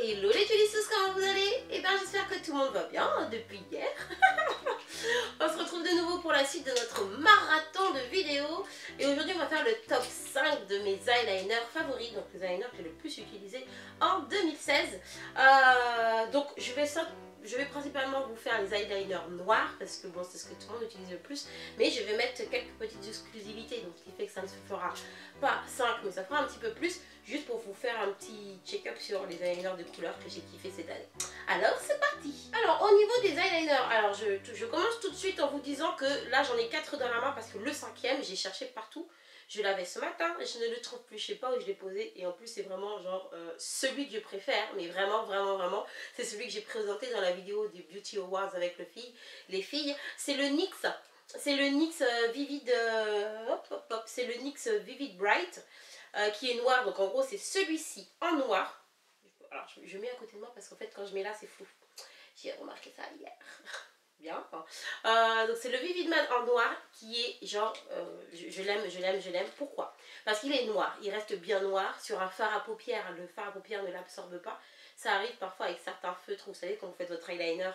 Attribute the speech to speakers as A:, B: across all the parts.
A: Hello les tous, comment vous allez? Eh bien j'espère que tout le monde va bien depuis hier. On se retrouve de nouveau pour la suite de notre marathon de vidéos. Et aujourd'hui on va faire le top 5 de mes eyeliners favoris. Donc les eyeliners que j'ai le plus utilisés en 2016. Donc je vais principalement vous faire les eyeliners noirs parce que bon c'est ce que tout le monde utilise le plus. Mais je vais mettre quelques petites exclusivités, donc ce qui fait que ça ne se fera pas 5 mais ça fera un petit peu plus. Juste pour vous faire un petit check-up sur les eyeliners de couleur que j'ai kiffé cette année. Alors c'est parti. Alors au niveau des eyeliners, alors je commence tout de suite en vous disant que là j'en ai 4 dans la main parce que le 5e j'ai cherché partout. Je l'avais ce matin et je ne le trouve plus, je sais pas où je l'ai posé. Et en plus c'est vraiment genre celui que je préfère, mais vraiment c'est celui que j'ai présenté dans la vidéo des Beauty Awards avec les filles. C'est le NYX. C'est le NYX Vivid, c'est le NYX Vivid Bright. Qui est noir, donc en gros c'est celui-ci en noir. Alors je mets à côté de moi parce qu'en fait quand je mets là c'est flou. J'ai remarqué ça hier. Bien. Donc c'est le Vivid Matte en noir qui est genre, je l'aime. Pourquoi? Parce qu'il est noir, il reste bien noir. Sur un fard à paupières, le fard à paupières ne l'absorbe pas. Ça arrive parfois avec certains feutres, vous savez quand vous faites votre eyeliner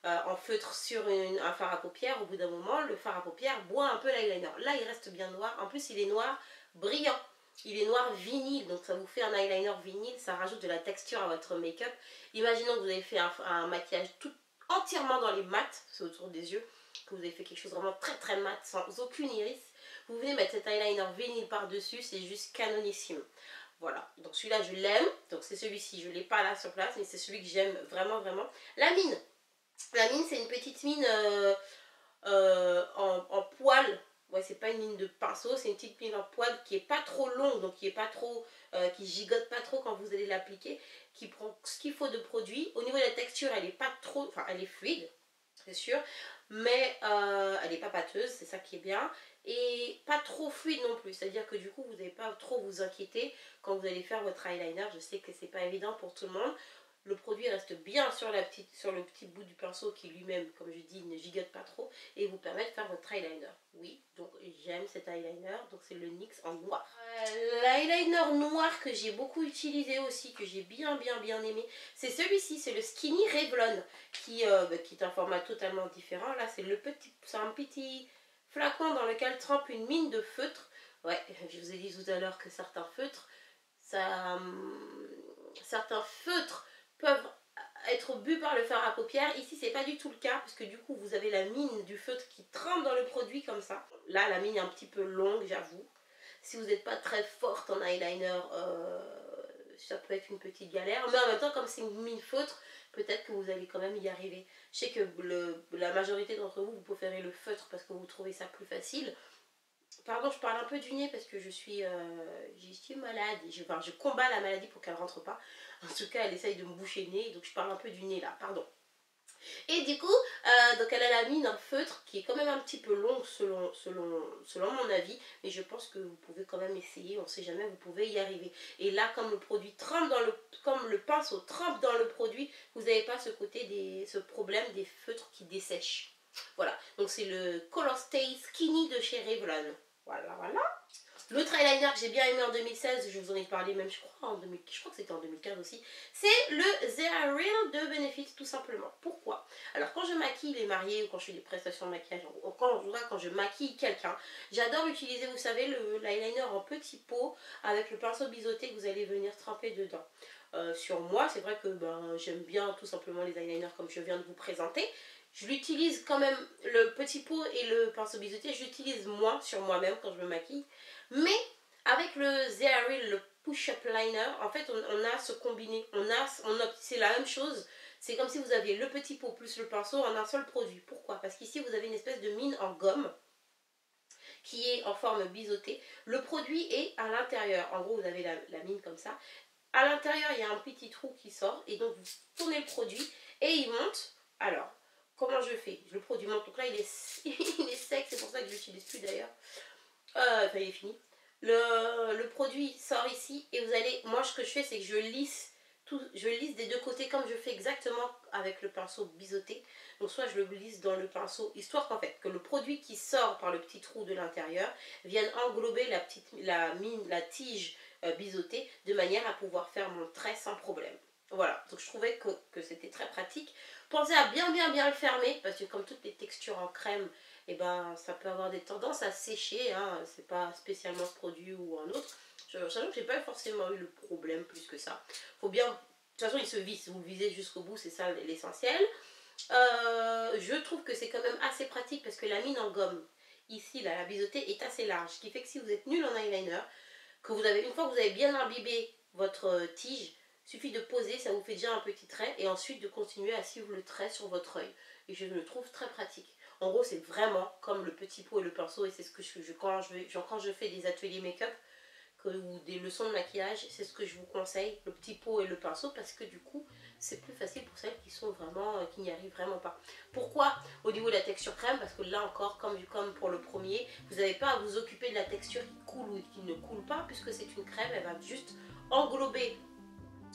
A: en feutre sur un fard à paupières, au bout d'un moment le fard à paupières boit un peu l'eyeliner. Là il reste bien noir, en plus il est noir brillant. Il est noir vinyle, donc ça vous fait un eyeliner vinyle, ça rajoute de la texture à votre make-up. Imaginons que vous avez fait un maquillage tout entièrement dans les mats, c'est autour des yeux, que vous avez fait quelque chose vraiment très mat, sans aucune iris. Vous venez mettre cet eyeliner vinyle par-dessus, c'est juste canonissime. Voilà, donc celui-là je l'aime, donc c'est celui-ci, je ne l'ai pas là sur place, mais c'est celui que j'aime vraiment. La mine c'est une petite mine en poil. Ouais, c'est pas une mine de pinceau, c'est une petite mine en poil qui est pas trop longue, donc qui est pas trop, qui gigote pas trop quand vous allez l'appliquer, qui prend ce qu'il faut de produit. Au niveau de la texture, elle est pas trop, enfin elle est fluide, c'est sûr, mais elle est pas pâteuse, c'est ça qui est bien, et pas trop fluide non plus. C'est-à-dire que du coup, vous n'allez pas trop vous inquiéter quand vous allez faire votre eyeliner. Je sais que c'est pas évident pour tout le monde. Le produit reste bien sur le petit bout du pinceau qui lui-même, comme je dis, ne gigote pas trop et vous permet de faire votre eyeliner. Oui, donc j'aime cet eyeliner, donc c'est le NYX en noir. L'eyeliner noir que j'ai beaucoup utilisé aussi, que j'ai bien aimé, c'est celui-ci, c'est le Skinny Revlon, qui est un format totalement différent. Là, c'est un petit flacon dans lequel trempe une mine de feutre. Ouais, je vous ai dit tout à l'heure que certains feutres peuvent être bu par le fard à paupières. Ici c'est pas du tout le cas parce que du coup vous avez la mine du feutre qui trempe dans le produit comme ça. Là la mine est un petit peu longue, j'avoue. Si vous n'êtes pas très forte en eyeliner, ça peut être une petite galère, mais en même temps comme c'est une mine feutre, peut-être que vous allez quand même y arriver. Je sais que la majorité d'entre vous préférez le feutre parce que vous trouvez ça plus facile. Pardon, je parle un peu du nez parce que je suis malade. Je combats la maladie pour qu'elle rentre pas. En tout cas, elle essaye de me boucher le nez, donc je parle un peu du nez là, pardon. Et du coup, donc elle a la mine en feutre qui est quand même un petit peu longue selon mon avis. Mais je pense que vous pouvez quand même essayer, on sait jamais, vous pouvez y arriver. Et là, comme le produit trempe comme le pinceau trempe dans le produit, vous n'avez pas ce problème des feutres qui dessèchent. Voilà, donc c'est le Color Stay Skinny de chez Revlon. Voilà. L'autre eyeliner que j'ai bien aimé en 2016, je vous en ai parlé même je crois que c'était en 2015 aussi, c'est le The Real de Benefit tout simplement. Pourquoi? Alors quand je maquille les mariés ou quand je fais des prestations de maquillage, quand je maquille quelqu'un, j'adore utiliser, vous savez, l'eyeliner en petit pot avec le pinceau biseauté que vous allez venir tremper dedans. Sur moi, c'est vrai que j'aime bien tout simplement les eyeliners comme je viens de vous présenter. Je l'utilise quand même, le petit pot et le pinceau biseauté, je l'utilise moins sur moi-même quand je me maquille. Mais avec le The Real, le Push-Up Liner, en fait on a ce combiné, c'est la même chose. C'est comme si vous aviez le petit pot plus le pinceau en un seul produit. Pourquoi? Parce qu'ici vous avez une espèce de mine en gomme qui est en forme biseautée. Le produit est à l'intérieur. En gros vous avez la mine comme ça. À l'intérieur il y a un petit trou qui sort et donc vous tournez le produit et il monte. Alors comment je fais? Le produit monte, donc là il est sec, c'est pour ça que je l'utilise plus d'ailleurs. Enfin il est fini. Le produit sort ici et vous allez, moi ce que je fais c'est que je lisse des deux côtés comme je fais exactement avec le pinceau biseauté. Donc soit je le lisse dans le pinceau, histoire qu'en fait que le produit qui sort par le petit trou de l'intérieur vienne englober la tige biseautée de manière à pouvoir faire mon trait sans problème. Voilà, donc je trouvais que c'était très pratique. Pensez à bien le fermer, parce que comme toutes les textures en crème, et ben, ça peut avoir des tendances à sécher, hein. C'est pas spécialement ce produit ou un autre. J'avoue que j'ai pas forcément eu le problème plus que ça. Faut bien, de toute façon il se visse, vous le visez jusqu'au bout, c'est ça l'essentiel. Je trouve que c'est quand même assez pratique parce que la mine en gomme, ici là, la biseautée est assez large, ce qui fait que si vous êtes nul en eyeliner, que vous avez, une fois que vous avez bien imbibé votre tige, suffit de poser, ça vous fait déjà un petit trait et ensuite de continuer à suivre le trait sur votre œil. Et je le trouve très pratique. En gros, c'est vraiment comme le petit pot et le pinceau et c'est ce que quand je fais des ateliers make-up ou des leçons de maquillage, c'est ce que je vous conseille, le petit pot et le pinceau, parce que du coup, c'est plus facile pour celles qui sont vraiment, qui n'y arrivent vraiment pas. Pourquoi au niveau de la texture crème? Parce que là encore, comme pour le premier, vous n'avez pas à vous occuper de la texture qui coule ou qui ne coule pas, puisque c'est une crème, elle va juste englober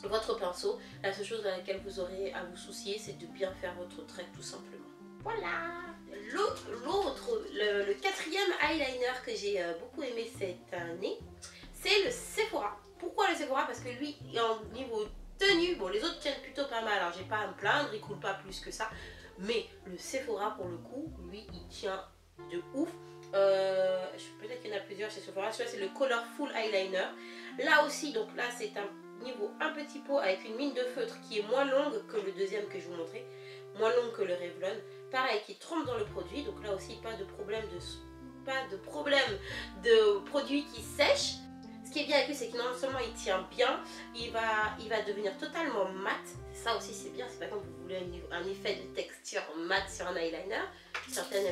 A: votre pinceau. La seule chose à laquelle vous aurez à vous soucier, c'est de bien faire votre trait tout simplement. Voilà. Le quatrième eyeliner que j'ai beaucoup aimé cette année, c'est le Sephora. Pourquoi le Sephora? Parce que lui, en niveau tenue, bon les autres tiennent plutôt pas mal, alors j'ai pas à me plaindre, il coule pas plus que ça. Mais le Sephora pour le coup, lui il tient de ouf. Peut-être qu'il y en a plusieurs chez Sephora. Celui-là c'est le Colorful Eyeliner. Là aussi, donc là c'est un niveau un petit pot avec une mine de feutre qui est moins longue que le deuxième que je vous montrais, moins longue que le Revlon. Pareil, qui trempe dans le produit, donc là aussi pas de problème de produit qui sèche. Ce qui est bien avec lui, c'est que non seulement il tient bien, il va devenir totalement mat. Ça aussi c'est bien, c'est pas comme vous voulez un effet de texture mat sur un eyeliner. Certaines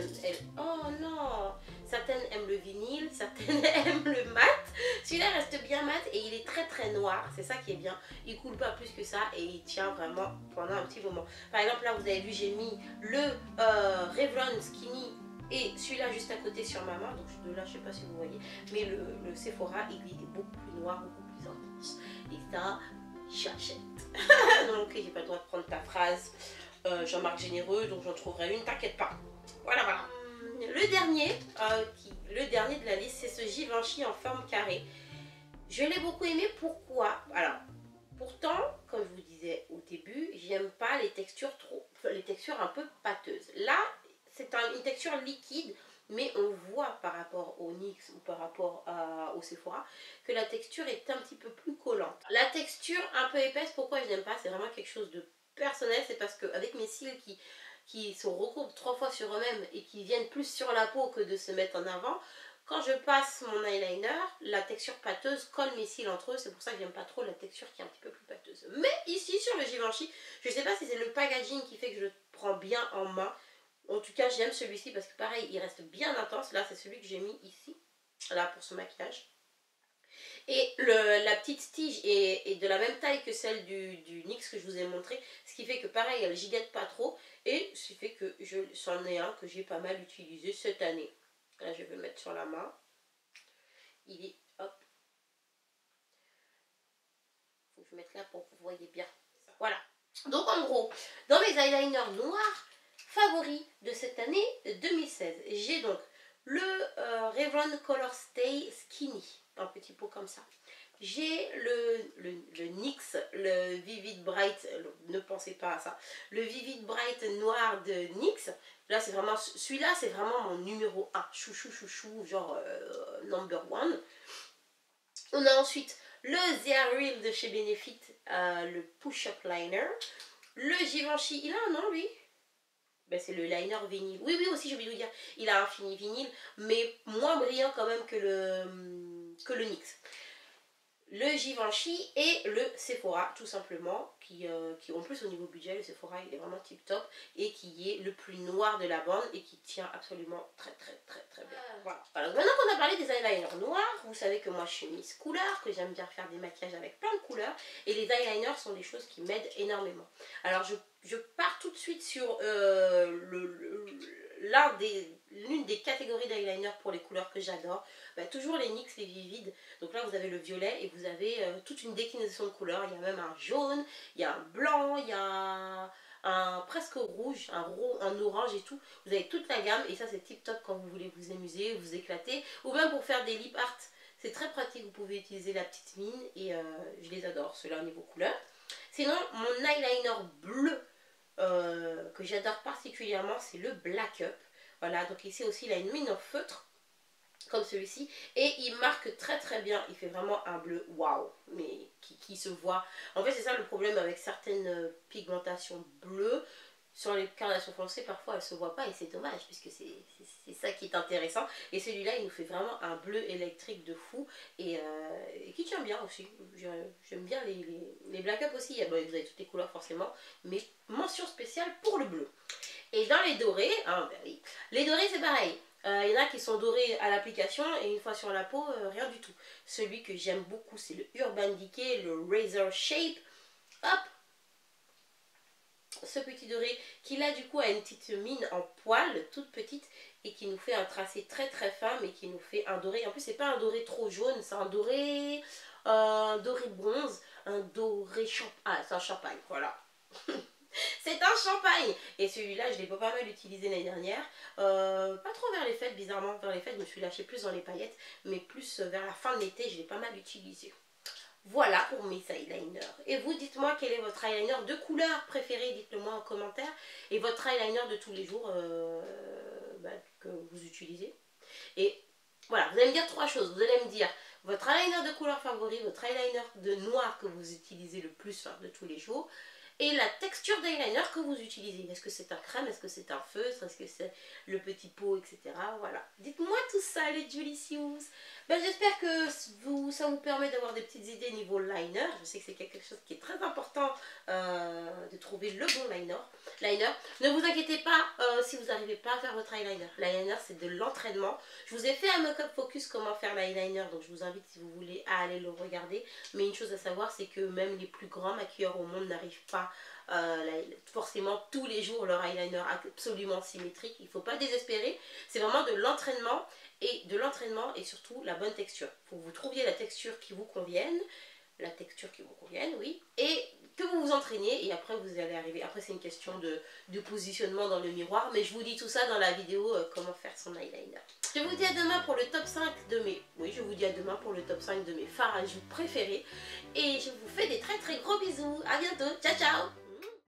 A: aiment le vinyle, certaines aiment le mat. Celui-là reste bien mat et il est très noir, c'est ça qui est bien. Il coule pas plus que ça et il tient vraiment pendant un petit moment. Par exemple là vous avez vu, j'ai mis le Revlon Skinny et celui-là juste à côté sur ma main, donc de là je sais pas si vous voyez, mais le Sephora il est beaucoup plus noir, beaucoup plus intense, et ça j'achète. Donc j'ai pas le droit de prendre ta phrase, Jean-Marc Généreux, donc j'en trouverai une, t'inquiète pas. Voilà. Le dernier de la liste, c'est ce Givenchy en forme carrée. Je l'ai beaucoup aimé, pourquoi? Alors pourtant, comme je vous disais au début, j'aime pas les textures un peu pâteuses. Là c'est une texture liquide, mais on voit par rapport au NYX ou par rapport au Sephora que la texture est un petit peu plus collante. La texture un peu épaisse, pourquoi je n'aime pas? C'est vraiment quelque chose de personnel, c'est parce qu'avec mes cils qui se recourbent 3 fois sur eux-mêmes et qui viennent plus sur la peau que de se mettre en avant, quand je passe mon eyeliner, la texture pâteuse colle mes cils entre eux, c'est pour ça que j'aime pas trop la texture qui est un petit peu plus pâteuse. Mais ici sur le Givenchy, je sais pas si c'est le packaging qui fait que je le prends bien en main. En tout cas, j'aime celui-ci parce que pareil, il reste bien intense. Là, c'est celui que j'ai mis ici, là, pour ce maquillage. Et la petite tige est de la même taille que celle du NYX que je vous ai montré. Ce qui fait que pareil, elle gigante pas trop. Et ce qui fait que c'en est un que j'ai pas mal utilisé cette année. Là, je vais le mettre sur la main. Il est, hop. Faut que je mette là pour que vous voyez bien. Voilà. Donc en gros, dans mes eyeliners noirs favoris de cette année 2016, j'ai donc le Revlon Color Stay Skinny, un petit pot comme ça. J'ai le NYX, le Vivid Bright, ne pensez pas à ça, le Vivid Bright noir de NYX. Là c'est vraiment, celui-là c'est vraiment mon numéro 1, chouchou, genre number 1. On a ensuite le The Real de chez Benefit, le Push-Up Liner. Le Givenchy, il a un nom lui? Ben, c'est le liner vinyle. Oui, aussi j'ai oublié de vous dire, il a un fini vinyle, mais moins brillant quand même que le NYX. Le Givenchy et le Sephora, tout simplement, qui en plus au niveau budget, le Sephora il est vraiment tip top et qui est le plus noir de la bande et qui tient absolument très bien. Voilà. Alors maintenant qu'on a parlé des eyeliners noirs, vous savez que moi je suis Miss Couleur, que j'aime bien faire des maquillages avec plein de couleurs et les eyeliners sont des choses qui m'aident énormément. Alors je pars tout de suite sur l'une des catégories d'eyeliner pour les couleurs que j'adore. Bah, toujours les NYX, les vivides. Donc là vous avez le violet et vous avez toute une déclinaison de couleurs. Il y a même un jaune, il y a un blanc, il y a un presque rouge, un orange et tout. Vous avez toute la gamme et ça c'est tip top quand vous voulez vous amuser, vous éclater ou même pour faire des lip art. C'est très pratique, vous pouvez utiliser la petite mine et je les adore, ceux-là au niveau couleur. Sinon, mon eyeliner bleu que j'adore particulièrement, c'est le Black Up. Voilà, donc ici aussi, il a une mine en feutre, comme celui-ci, et il marque très très bien. Il fait vraiment un bleu waouh, mais qui se voit. En fait, c'est ça le problème avec certaines pigmentations bleues. Sur les carnations foncées, parfois elles se voient pas et c'est dommage puisque c'est ça qui est intéressant. Et celui-là, il nous fait vraiment un bleu électrique de fou et qui tient bien aussi. J'aime bien les Black Up aussi. Bon, vous avez toutes les couleurs forcément, mais mention spéciale pour le bleu. Et dans les dorés, hein, ben oui, les dorés c'est pareil. Il y en a qui sont dorés à l'application et une fois sur la peau, rien du tout. Celui que j'aime beaucoup, c'est le Urban Decay, le Razor Shape. Hop, ce petit doré qui là du coup a une petite mine en poil toute petite et qui nous fait un tracé très très fin mais qui nous fait un doré. En plus c'est pas un doré trop jaune, c'est un doré bronze, un doré champagne. Ah, c'est un champagne, voilà. C'est un champagne. Et celui-là je l'ai pas mal utilisé l'année dernière, pas trop vers les fêtes, bizarrement vers les fêtes je me suis lâchée plus dans les paillettes, mais plus vers la fin de l'été je l'ai pas mal utilisé. Voilà pour mes eyeliners. Et vous, dites-moi quel est votre eyeliner de couleur préféré, dites-le moi en commentaire. Et votre eyeliner de tous les jours que vous utilisez. Et voilà, vous allez me dire trois choses. Vous allez me dire votre eyeliner de couleur favori, votre eyeliner de noir que vous utilisez le plus de tous les jours. Et la texture d'eyeliner que vous utilisez. Est-ce que c'est un crème, est-ce que c'est un feutre, est-ce que c'est le petit pot, etc. Voilà. Dites-moi tout ça les Julicious. J'espère que ça vous permet d'avoir des petites idées niveau liner. Je sais que c'est quelque chose qui est très important de trouver le bon liner. Ne vous inquiétez pas si vous n'arrivez pas à faire votre eyeliner. L'eyeliner c'est de l'entraînement. Je vous ai fait un make-up focus comment faire l'eyeliner. Donc je vous invite si vous voulez à aller le regarder. Mais une chose à savoir c'est que même les plus grands maquilleurs au monde n'arrivent pas forcément tous les jours leur eyeliner absolument symétrique. Il ne faut pas désespérer. C'est vraiment de l'entraînement et surtout la bonne texture. Il faut que vous trouviez la texture qui vous convienne. Oui, et que vous vous entraîniez et après vous allez arriver. Après c'est une question de positionnement dans le miroir, mais je vous dis tout ça dans la vidéo comment faire son eyeliner. Je vous dis à demain pour le top 5 de mes... Oui, je vous dis à demain pour le top 5 de mes fards à joues préférés et je vous fais des très très gros bisous. À bientôt, ciao ciao.